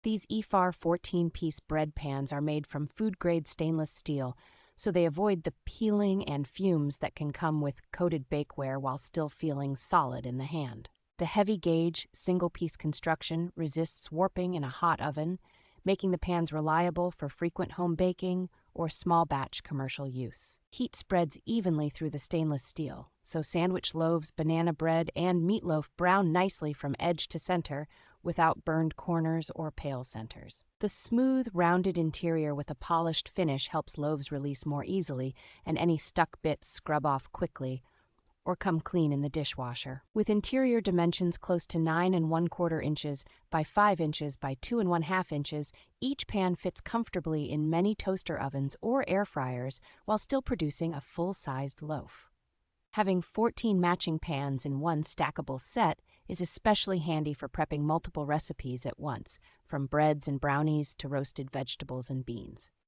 These EFAR 14-piece bread pans are made from food-grade stainless steel, so they avoid the peeling and fumes that can come with coated bakeware while still feeling solid in the hand. The heavy-gauge, single-piece construction resists warping in a hot oven, making the pans reliable for frequent home baking or small-batch commercial use. Heat spreads evenly through the stainless steel, so sandwich loaves, banana bread, and meatloaf brown nicely from edge to center without burned corners or pale centers. The smooth, rounded interior with a polished finish helps loaves release more easily and any stuck bits scrub off quickly or come clean in the dishwasher. With interior dimensions close to 9¼ inches by 5 inches by 2½ inches, each pan fits comfortably in many toaster ovens or air fryers while still producing a full-sized loaf. Having 14 matching pans in one stackable set is especially handy for prepping multiple recipes at once, from breads and brownies to roasted vegetables and beans.